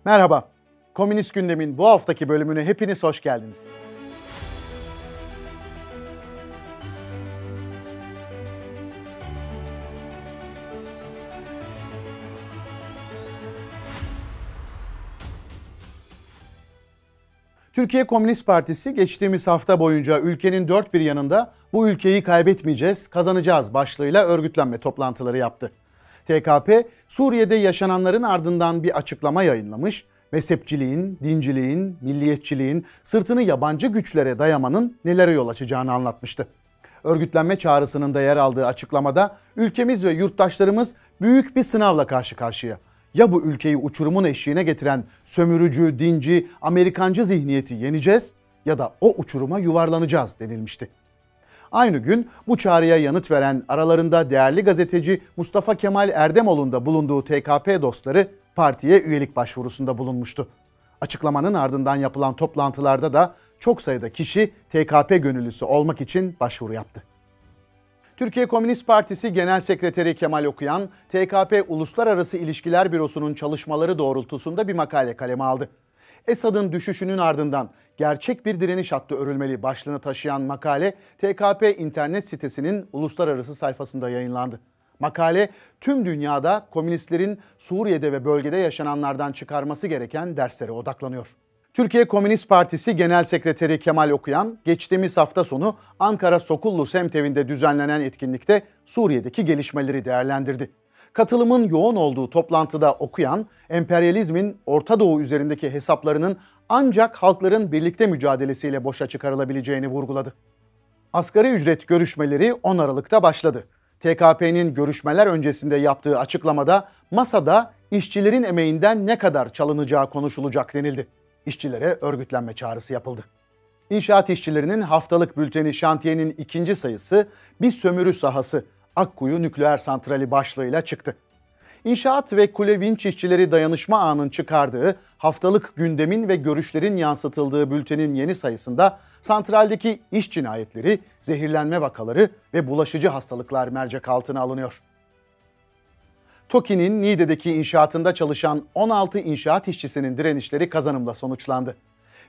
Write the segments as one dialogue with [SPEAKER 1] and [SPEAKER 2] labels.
[SPEAKER 1] Merhaba, Komünist Gündem'in bu haftaki bölümüne hepiniz hoş geldiniz. Türkiye Komünist Partisi geçtiğimiz hafta boyunca ülkenin dört bir yanında bu ülkeyi kaybetmeyeceğiz, kazanacağız başlığıyla örgütlenme toplantıları yaptı. TKP, Suriye'de yaşananların ardından bir açıklama yayınlamış, mezhepçiliğin, dinciliğin, milliyetçiliğin sırtını yabancı güçlere dayamanın nelere yol açacağını anlatmıştı. Örgütlenme çağrısının da yer aldığı açıklamada ülkemiz ve yurttaşlarımız büyük bir sınavla karşı karşıya. Ya bu ülkeyi uçurumun eşiğine getiren sömürücü, dinci, Amerikancı zihniyeti yeneceğiz ya da o uçuruma yuvarlanacağız denilmişti. Aynı gün bu çağrıya yanıt veren aralarında değerli gazeteci Mustafa Kemal Erdemoğlu'nun da bulunduğu TKP dostları partiye üyelik başvurusunda bulunmuştu. Açıklamanın ardından yapılan toplantılarda da çok sayıda kişi TKP gönüllüsü olmak için başvuru yaptı. Türkiye Komünist Partisi Genel Sekreteri Kemal Okuyan, TKP Uluslararası İlişkiler Bürosu'nun çalışmaları doğrultusunda bir makale kaleme aldı. Esad'ın düşüşünün ardından gerçek bir direniş hattı örülmeli başlığını taşıyan makale, TKP internet sitesinin uluslararası sayfasında yayınlandı. Makale, tüm dünyada komünistlerin Suriye'de ve bölgede yaşananlardan çıkarması gereken derslere odaklanıyor. Türkiye Komünist Partisi Genel Sekreteri Kemal Okuyan, geçtiğimiz hafta sonu Ankara Sokullu Semtevi'nde düzenlenen etkinlikte Suriye'deki gelişmeleri değerlendirdi. Katılımın yoğun olduğu toplantıda Okuyan, emperyalizmin Orta Doğu üzerindeki hesaplarının ancak halkların birlikte mücadelesiyle boşa çıkarılabileceğini vurguladı. Asgari ücret görüşmeleri 10 Aralık'ta başladı. TKP'nin görüşmeler öncesinde yaptığı açıklamada masada işçilerin emeğinden ne kadar çalınacağı konuşulacak denildi. İşçilere örgütlenme çağrısı yapıldı. İnşaat işçilerinin haftalık bülteni Şantiye'nin ikinci sayısı bir sömürü sahası Akkuyu Nükleer Santrali başlığıyla çıktı. İnşaat ve Kule Vinç İşçileri Dayanışma Ağı'nın çıkardığı haftalık gündemin ve görüşlerin yansıtıldığı bültenin yeni sayısında santraldeki iş cinayetleri, zehirlenme vakaları ve bulaşıcı hastalıklar mercek altına alınıyor. TOKİ'nin Niğde'deki inşaatında çalışan 16 inşaat işçisinin direnişleri kazanımla sonuçlandı.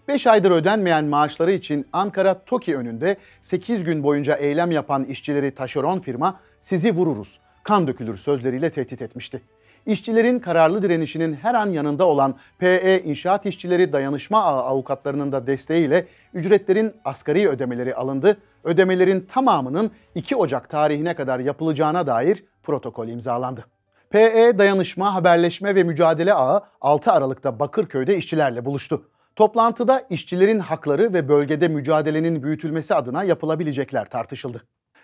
[SPEAKER 1] 5 aydır ödenmeyen maaşları için Ankara TOKİ önünde 8 gün boyunca eylem yapan işçileri taşeron firma "sizi vururuz, kan dökülür" sözleriyle tehdit etmişti. İşçilerin kararlı direnişinin her an yanında olan PE İnşaat İşçileri Dayanışma Ağı avukatlarının da desteğiyle ücretlerin asgari ödemeleri alındı. Ödemelerin tamamının 2 Ocak tarihine kadar yapılacağına dair protokol imzalandı. PE Dayanışma, Haberleşme ve Mücadele Ağı 6 Aralık'ta Bakırköy'de işçilerle buluştu. Toplantıda işçilerin hakları ve bölgede mücadelenin büyütülmesi adına yapılabilecekler tartışıldı.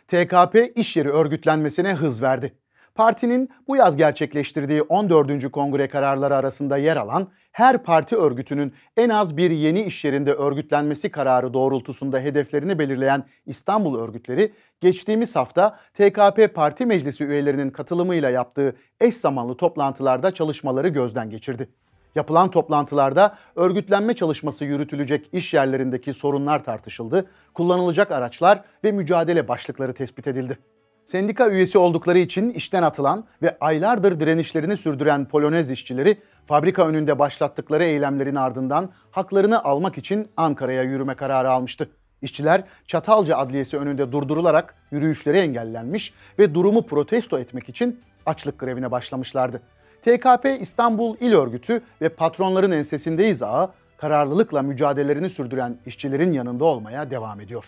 [SPEAKER 1] TKP iş yeri örgütlenmesine hız verdi. Partinin bu yaz gerçekleştirdiği 14. kongre kararları arasında yer alan her parti örgütünün en az bir yeni iş yerinde örgütlenmesi kararı doğrultusunda hedeflerini belirleyen İstanbul örgütleri geçtiğimiz hafta TKP Parti Meclisi üyelerinin katılımıyla yaptığı eş zamanlı toplantılarda çalışmaları gözden geçirdi. Yapılan toplantılarda örgütlenme çalışması yürütülecek iş yerlerindeki sorunlar tartışıldı, kullanılacak araçlar ve mücadele başlıkları tespit edildi. Sendika üyesi oldukları için işten atılan ve aylardır direnişlerini sürdüren Polonez işçileri fabrika önünde başlattıkları eylemlerin ardından haklarını almak için Ankara'ya yürüme kararı almıştı. İşçiler Çatalca Adliyesi önünde durdurularak yürüyüşleri engellenmiş ve durumu protesto etmek için açlık grevine başlamışlardı. TKP İstanbul İl Örgütü ve Patronların Ensesindeyiz Ağı kararlılıkla mücadelelerini sürdüren işçilerin yanında olmaya devam ediyor.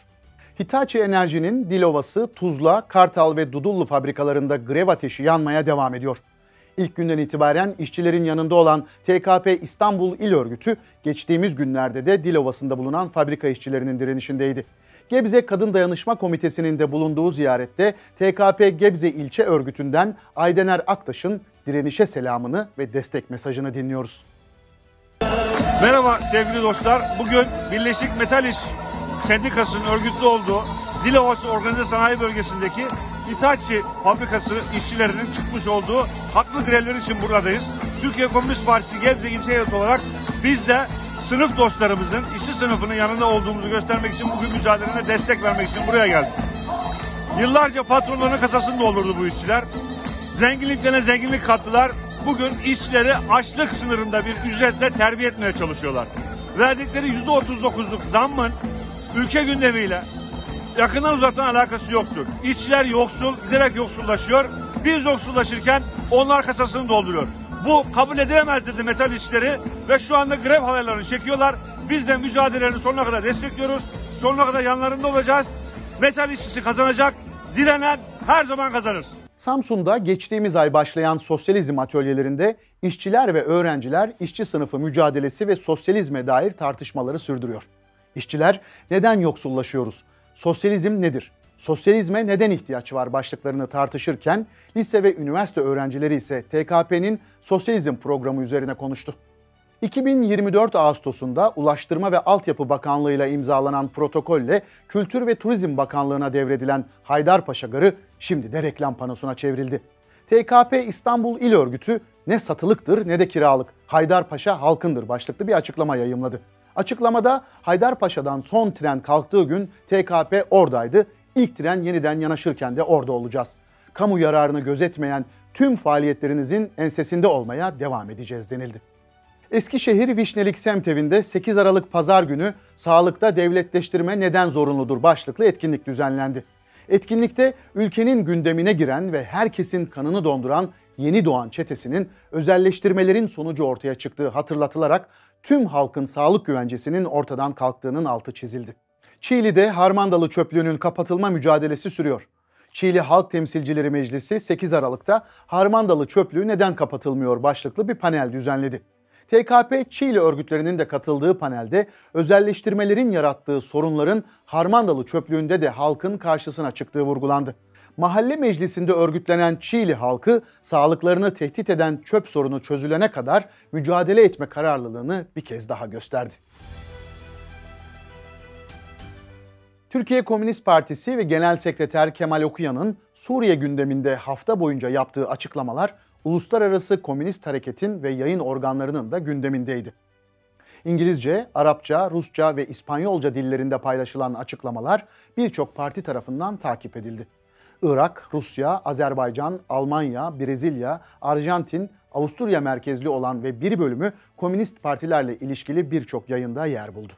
[SPEAKER 1] Hitachi Enerji'nin Dilovası, Tuzla, Kartal ve Dudullu fabrikalarında grev ateşi yanmaya devam ediyor. İlk günden itibaren işçilerin yanında olan TKP İstanbul İl Örgütü geçtiğimiz günlerde de Dilovası'nda bulunan fabrika işçilerinin direnişindeydi. Gebze Kadın Dayanışma Komitesi'nin de bulunduğu ziyarette TKP Gebze İlçe Örgütü'nden Aydener Aktaş'ın direnişe selamını ve destek mesajını dinliyoruz.
[SPEAKER 2] Merhaba sevgili dostlar. Bugün Birleşik Metal İş Sendikası'nın örgütlü olduğu Dilovası Organize Sanayi Bölgesi'ndeki Hitachi fabrikası işçilerinin çıkmış olduğu haklı grevler için buradayız. Türkiye Komünist Partisi Gebze İlçe Heyeti olarak biz de sınıf dostlarımızın, işçi sınıfının yanında olduğumuzu göstermek için bugün mücadelelerine destek vermek için buraya geldik. Yıllarca patronların kasasını doldurdu bu işçiler. Zenginliklerine zenginlik kattılar. bugün işçileri açlık sınırında bir ücretle terbiye etmeye çalışıyorlar. Verdikleri %39'luk zammın ülke gündemiyle yakından uzaktan alakası yoktur. İşçiler yoksul, giderek yoksullaşıyor. Biz yoksullaşırken onlar kasasını dolduruyor. Bu kabul edilemez dedi metal işçileri ve şu anda grev halaylarını çekiyorlar. Biz de mücadelelerini sonuna kadar destekliyoruz. Sonuna kadar yanlarında olacağız. Metal işçisi kazanacak, direnen her zaman kazanır.
[SPEAKER 1] Samsun'da geçtiğimiz ay başlayan sosyalizm atölyelerinde işçiler ve öğrenciler işçi sınıfı mücadelesi ve sosyalizme dair tartışmaları sürdürüyor. İşçiler neden yoksullaşıyoruz? Sosyalizm nedir? Sosyalizme neden ihtiyaç var başlıklarını tartışırken lise ve üniversite öğrencileri ise TKP'nin sosyalizm programı üzerine konuştu. 2024 Ağustos'unda Ulaştırma ve Altyapı Bakanlığı ile imzalanan protokolle Kültür ve Turizm Bakanlığı'na devredilen Haydarpaşa Garı şimdi de reklam panosuna çevrildi. TKP İstanbul İl Örgütü ne satılıktır ne de kiralık, Haydarpaşa halkındır başlıklı bir açıklama yayımladı. Açıklamada Haydarpaşa'dan son tren kalktığı gün TKP oradaydı, ilk tren yeniden yanaşırken de orada olacağız. Kamu yararını gözetmeyen tüm faaliyetlerinizin ensesinde olmaya devam edeceğiz denildi. Eskişehir Vişnelik Semtevi'nde 8 Aralık Pazar günü sağlıkta devletleştirme neden zorunludur başlıklı etkinlik düzenlendi. Etkinlikte ülkenin gündemine giren ve herkesin kanını donduran Yeni Doğan çetesinin özelleştirmelerin sonucu ortaya çıktığı hatırlatılarak tüm halkın sağlık güvencesinin ortadan kalktığının altı çizildi. Çiğli'de Harmandalı çöplüğünün kapatılma mücadelesi sürüyor. Çiğli Halk Temsilcileri Meclisi 8 Aralık'ta Harmandalı çöplüğü neden kapatılmıyor başlıklı bir panel düzenledi. TKP Çiğli örgütlerinin de katıldığı panelde özelleştirmelerin yarattığı sorunların Harmandalı çöplüğünde de halkın karşısına çıktığı vurgulandı. Mahalle meclisinde örgütlenen Çiğli halkı sağlıklarını tehdit eden çöp sorunu çözülene kadar mücadele etme kararlılığını bir kez daha gösterdi. Türkiye Komünist Partisi ve Genel Sekreter Kemal Okuyan'ın Suriye gündeminde hafta boyunca yaptığı açıklamalar uluslararası komünist hareketin ve yayın organlarının da gündemindeydi. İngilizce, Arapça, Rusça ve İspanyolca dillerinde paylaşılan açıklamalar birçok parti tarafından takip edildi. Irak, Rusya, Azerbaycan, Almanya, Brezilya, Arjantin, Avusturya merkezli olan ve bir bölümü komünist partilerle ilişkili birçok yayında yer buldu.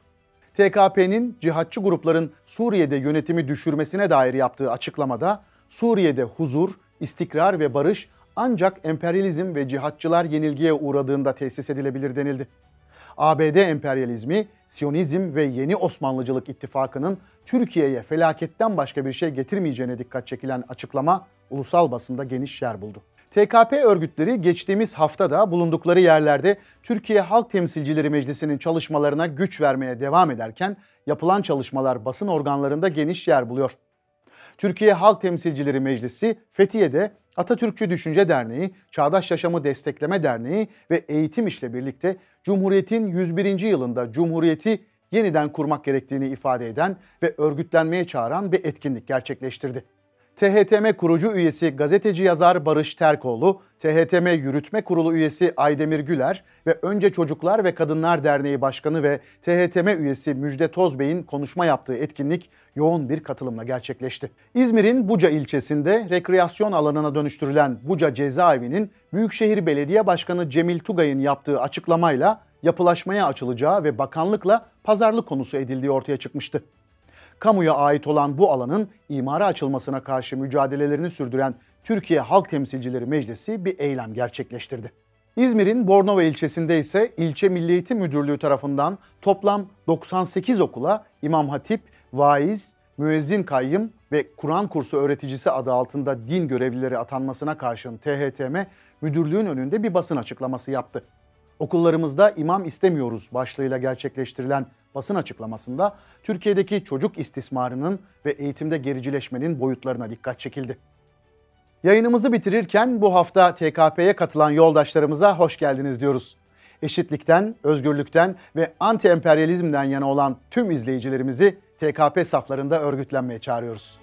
[SPEAKER 1] TKP'nin cihatçı grupların Suriye'de yönetimi düşürmesine dair yaptığı açıklamada Suriye'de huzur, istikrar ve barış ancak emperyalizm ve cihatçılar yenilgiye uğradığında tesis edilebilir denildi. ABD emperyalizmi, Siyonizm ve yeni Osmanlıcılık ittifakının Türkiye'ye felaketten başka bir şey getirmeyeceğine dikkat çekilen açıklama ulusal basında geniş yer buldu. TKP örgütleri geçtiğimiz haftada bulundukları yerlerde Türkiye Halk Temsilcileri Meclisi'nin çalışmalarına güç vermeye devam ederken yapılan çalışmalar basın organlarında geniş yer buluyor. Türkiye Halk Temsilcileri Meclisi Fethiye'de Atatürkçü Düşünce Derneği, Çağdaş Yaşamı Destekleme Derneği ve Eğitim İş'le birlikte Cumhuriyet'in 101. yılında Cumhuriyet'i yeniden kurmak gerektiğini ifade eden ve örgütlenmeye çağıran bir etkinlik gerçekleştirdi. THTM kurucu üyesi gazeteci yazar Barış Terkoğlu, THTM Yürütme Kurulu üyesi Aydemir Güler ve Önce Çocuklar ve Kadınlar Derneği Başkanı ve THTM üyesi Müjde Tozbey'in konuşma yaptığı etkinlik yoğun bir katılımla gerçekleşti. İzmir'in Buca ilçesinde rekreasyon alanına dönüştürülen Buca Cezaevi'nin Büyükşehir Belediye Başkanı Cemil Tugay'ın yaptığı açıklamayla yapılaşmaya açılacağı ve bakanlıkla pazarlık konusu edildiği ortaya çıkmıştı. Kamuya ait olan bu alanın imara açılmasına karşı mücadelelerini sürdüren Türkiye Halk Temsilcileri Meclisi bir eylem gerçekleştirdi. İzmir'in Bornova ilçesinde ise İlçe Milli Eğitim Müdürlüğü tarafından toplam 98 okula İmam Hatip, vaiz, müezzin kayyım ve Kur'an kursu öğreticisi adı altında din görevlileri atanmasına karşın THTM müdürlüğün önünde bir basın açıklaması yaptı. Okullarımızda imam istemiyoruz başlığıyla gerçekleştirilen basın açıklamasında Türkiye'deki çocuk istismarının ve eğitimde gericileşmenin boyutlarına dikkat çekildi. Yayınımızı bitirirken bu hafta TKP'ye katılan yoldaşlarımıza hoş geldiniz diyoruz. Eşitlikten, özgürlükten ve anti-emperyalizmden yana olan tüm izleyicilerimizi TKP saflarında örgütlenmeye çağırıyoruz.